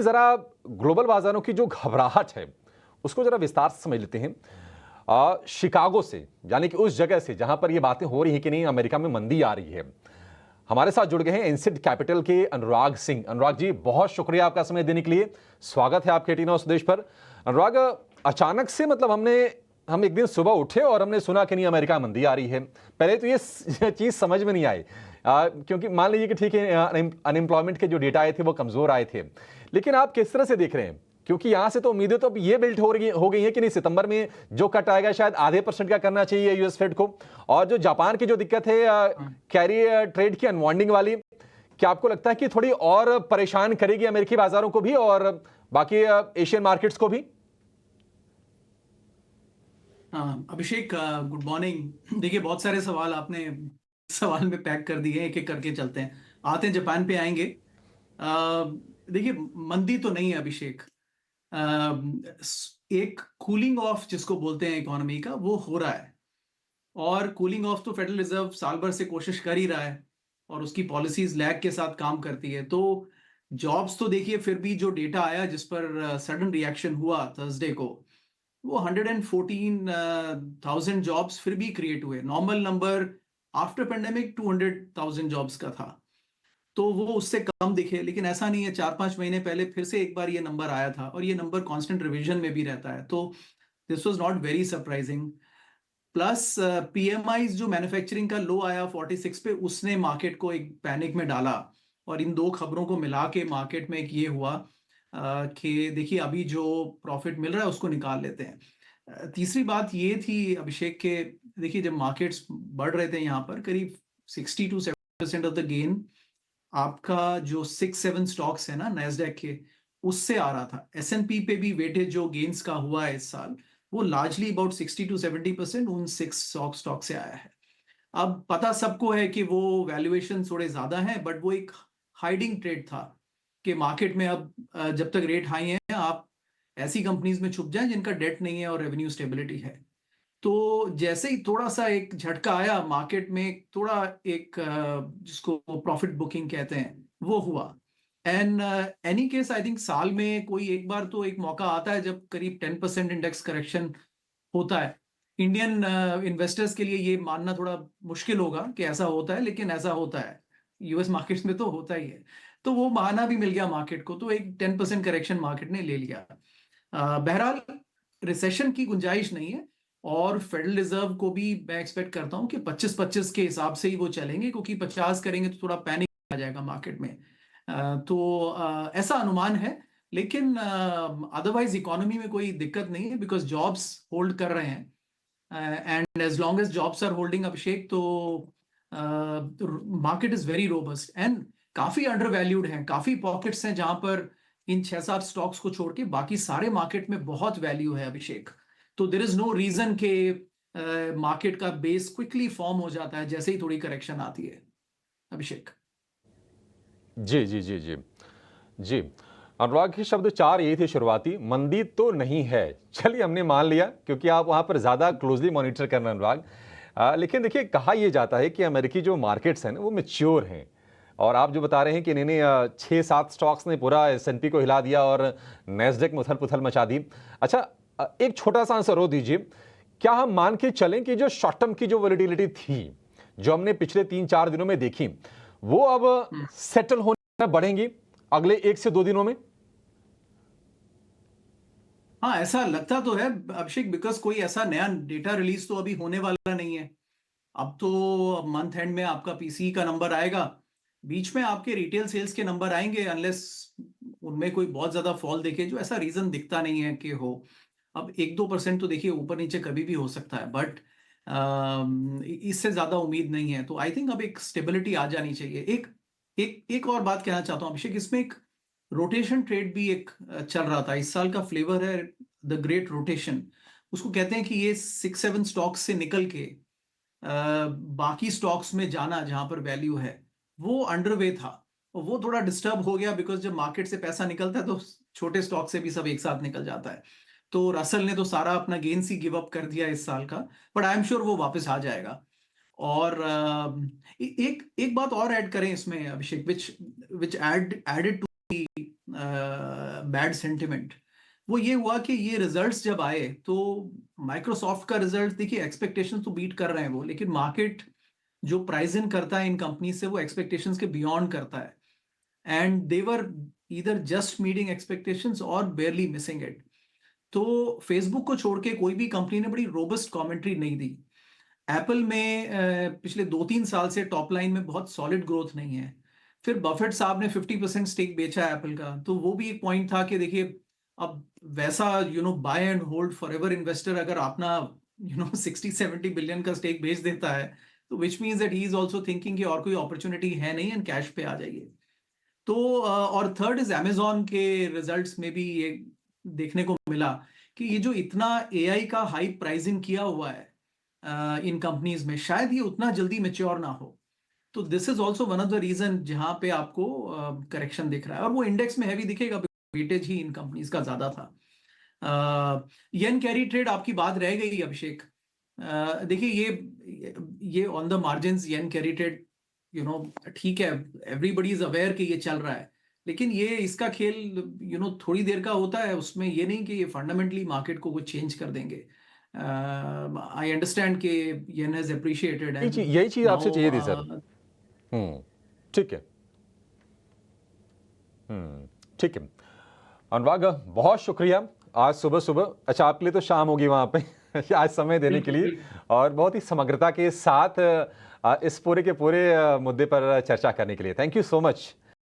जरा ग्लोबल बाजारों की जो घबराहट है उसको जरा विस्तार से समझ लेते हैं। शिकागो से, यानी कि उस जगह से जहां पर ये बातें हो रही हैं कि नहीं अमेरिका में मंदी आ रही है, हमारे साथ जुड़ गए हैं इनसिड कैपिटल के अनुराग सिंह। अनुराग जी, बहुत शुक्रिया आपका समय देने के लिए। स्वागत है आपके टीना स्वदेश पर। अनुराग, अचानक से मतलब हम एक दिन सुबह उठे और हमने सुना कि नहीं अमेरिका में मंदी आ रही है। पहले तो ये चीज समझ में नहीं आई, क्योंकि मान लीजिए कि ठीक है अनएम्प्लॉयमेंट के जो डेटा आए थे वो कमजोर आए थे, लेकिन आप किस तरह से देख रहे हैं? क्योंकि यहां से तो उम्मीदें तो अब ये बिल्ट हो गई है कि नहीं सितंबर में जो कट आएगा शायद आधे % का करना चाहिए यूएस फेड को। और जो जापान की जो दिक्कत है कैरी ट्रेड की अनवाइंडिंग वाली, क्या आपको लगता है कि थोड़ी और परेशान करेगी अमेरिकी बाजारों को भी और बाकी एशियन मार्केट्स को भी? हाँ अभिषेक, गुड मॉर्निंग। देखिए, बहुत सारे सवाल आपने सवाल में पैक कर दिए हैं। एक एक करके चलते हैं, आते हैं जापान पे आएंगे। अ, देखिए, मंदी तो नहीं है अभिषेक। एक कूलिंग ऑफ जिसको बोलते हैं इकोनॉमी का, वो हो रहा है। और कूलिंग ऑफ तो फेडरल रिजर्व साल भर से कोशिश कर ही रहा है और उसकी पॉलिसीज लैग के साथ काम करती है। तो जॉब्स तो देखिए, फिर भी जो डेटा आया जिस पर सडन रिएक्शन हुआ थर्सडे को, वो 114,000 जॉब्स फिर भी क्रिएट हुए। Normal number after pandemic 200,000 jobs का था, तो वो उससे कम दिखे। लेकिन ऐसा नहीं है, 4-5 महीने पहले फिर से एक बार ये नंबर आया था और ये नंबर कांस्टेंट रिवीजन में भी रहता है। तो this was not very surprising. Plus PMI जो मैन्युफैक्चरिंग का लो आया 46 पे, उसने मार्केट को एक पैनिक में डाला। और इन दो खबरों को मिला के मार्केट में एक ये हुआ कि देखिए, अभी जो प्रॉफिट मिल रहा है उसको निकाल लेते हैं। तीसरी बात ये थी अभिषेक के, देखिए जब मार्केट्स बढ़ रहे थे यहाँ पर, करीब 60-70% ऑफ द गेन आपका जो 6-7 स्टॉक्स है ना नैस्डैक के, उससे आ रहा था। एसएनपी पे भी वेटेज जो गेन्स का हुआ है इस साल, वो लार्जली अबाउट 60-70% उन 6 स्टॉक से आया है। अब पता सबको है कि वो वैल्यूएशन थोड़े ज्यादा हैं, बट वो एक हाइडिंग ट्रेड था कि मार्केट में अब जब तक रेट हाई है, आप ऐसी कंपनीज में छुप जाएं जिनका डेट नहीं है और रेवेन्यू स्टेबिलिटी है। तो जैसे ही थोड़ा सा एक झटका आया मार्केट में, थोड़ा एक जिसको प्रॉफिट बुकिंग कहते हैं, वो हुआ। And any case, I think साल में कोई एक बार तो एक मौका आता है जब करीब 10% इंडेक्स करेक्शन होता है। इंडियन इन्वेस्टर्स के लिए ये मानना थोड़ा मुश्किल होगा कि ऐसा होता है, लेकिन ऐसा होता है। यूएस मार्केट्स में तो होता ही है। तो वो बहाना भी मिल गया मार्केट को, तो एक 10% करेक्शन मार्केट ने ले लिया। बहरहाल, रिसेशन की गुंजाइश नहीं है। और फेडरल रिजर्व को भी मैं एक्सपेक्ट करता हूं कि 25-25 के हिसाब से ही वो चलेंगे, क्योंकि 50 करेंगे तो थोड़ा पैनिक आ जाएगा मार्केट में। ऐसा अनुमान है। लेकिन अदरवाइज इकोनॉमी में कोई दिक्कत नहीं है, बिकॉज जॉब्स होल्ड कर रहे हैं। And as long as jobs are holding Abhishek, तो market is very robust and काफी अंडर वैल्यूड है। काफी पॉकेट्स हैं जहां पर इन 6-7 स्टॉक्स को छोड़ के बाकी सारे मार्केट में बहुत वैल्यू है अभिषेक। तो देर इज नो रीजन के मार्केट का बेस क्विकली फॉर्म हो जाता है जैसे ही थोड़ी करेक्शन आती है अभिषेक। जी जी जी जी जी। अनुराग के शब्द चार ये थे शुरुआती, मंदी तो नहीं है। चलिए हमने मान लिया क्योंकि आप वहां पर ज्यादा क्लोजली मॉनिटर करना अनुराग। लेकिन देखिए, कहा यह जाता है कि अमेरिकी जो मार्केट्स हैं ना वो मैच्योर हैं, और आप जो बता रहे हैं कि इन्होंने 6-7 स्टॉक्स ने पूरा एसएनपी को हिला दिया और नेस्डेक में उथल पुथल मचा दी। अच्छा, एक छोटा सा आंसर हो दीजिए, क्या हम मान के चलें कि जो शॉर्ट टर्म की जो वॉलेटिलिटी थी जो हमने पिछले 3-4 दिनों में देखी, वो अब सेटल होने बढ़ेंगी अगले 1 से 2 दिनों में? हाँ, ऐसा लगता तो है अभिषेक, बिकॉज कोई ऐसा नया डेटा रिलीज तो अभी होने वाला नहीं है। अब तो मंथ एंड में आपका पीसी का नंबर आएगा, बीच में आपके रिटेल सेल्स के नंबर आएंगे, अनलेस उनमें कोई बहुत ज्यादा फॉल देखे, जो ऐसा रीजन दिखता नहीं है कि हो। अब 1-2% तो देखिए ऊपर नीचे कभी भी हो सकता है, बट इससे ज्यादा उम्मीद नहीं है। तो आई थिंक अब एक स्टेबिलिटी आ जानी चाहिए। एक एक एक और बात कहना चाहता हूँ अभिषेक, इसमें एक रोटेशन ट्रेड भी एक चल रहा था। इस साल का फ्लेवर है द ग्रेट रोटेशन। उसको कहते हैं कि ये 6-7 स्टॉक्स से निकल के बाकी स्टॉक्स में जाना जहां पर वैल्यू है, वो अंडरवे था। और वो थोड़ा डिस्टर्ब हो गया, बिकॉज जब मार्केट से पैसा निकलता है तो छोटे स्टॉक से भी सब एक साथ निकल जाता है। तो रसल ने तो सारा अपना गेन्स ही गिव अप कर दिया इस साल का, बट आई एम श्योर वो वापस आ जाएगा। और एक एक बात और ऐड करें इसमें अभिषेक, विच विच एडेड टू बैड सेंटिमेंट, वो ये हुआ कि ये रिजल्ट्स जब आए तो माइक्रोसॉफ्ट का रिजल्ट देखिए, एक्सपेक्टेशंस तो बीट कर रहे हैं वो, लेकिन मार्केट जो प्राइस इन करता है इन कंपनी से वो एक्सपेक्टेशंस के बियॉन्ड करता है, and they were either just meeting expectations और बेयरली मिसिंग इट। तो फेसबुक को छोड़ के कोई भी कंपनी ने बड़ी रोबस्ट कमेंट्री नहीं दी। एप्पल में पिछले 2-3 साल से टॉप लाइन में बहुत सॉलिड ग्रोथ नहीं है। फिर बफेट साहब ने 50% स्टेक बेचा है एप्पल का, तो वो भी एक पॉइंट था कि देखिए अब वैसा buy and hold forever investor अगर अपना 60-70 बिलियन का स्टेक बेच देता है, तो which means that he is also thinking कि और कोई अपॉर्चुनिटी है नहीं एंड कैश पे आ जाइए। तो और थर्ड इज अमेजोन के रिजल्ट्स में भी ये देखने को मिला कि ये जो इतना एआई का हाई प्राइसिंग किया हुआ है इन कंपनीज में, शायद ये उतना जल्दी मेच्योर ना हो। तो this is also one of the reason जहां पे आपको करेक्शन दिख रहा है, और वो इंडेक्स में हैवी दिखेगा, वेटेज ही इन कंपनीज का ज्यादा था। येन कैरी ट्रेड आपकी बात रह गई अभिषेक। देखिए ये on the margin yen carry trade ठीक है, एवरीबडी इज अवेयर कि ये चल रहा है, लेकिन ये इसका खेल थोड़ी देर का होता है, उसमें ये नहीं कि ये फंडामेंटली मार्केट को कुछ चेंज कर देंगे। आई अंडरस्टैंड कि येन हैज अप्रिशिएटेड एंड यही चीज आपसे चाहिए थी सर। ठीक है। ठीक है अनुराग, बहुत शुक्रिया आज सुबह सुबह, अच्छा आपके लिए तो शाम होगी वहाँ पे आज समय देने के लिए, और बहुत ही समग्रता के साथ इस पूरे के पूरे मुद्दे पर चर्चा करने के लिए। Thank you so much.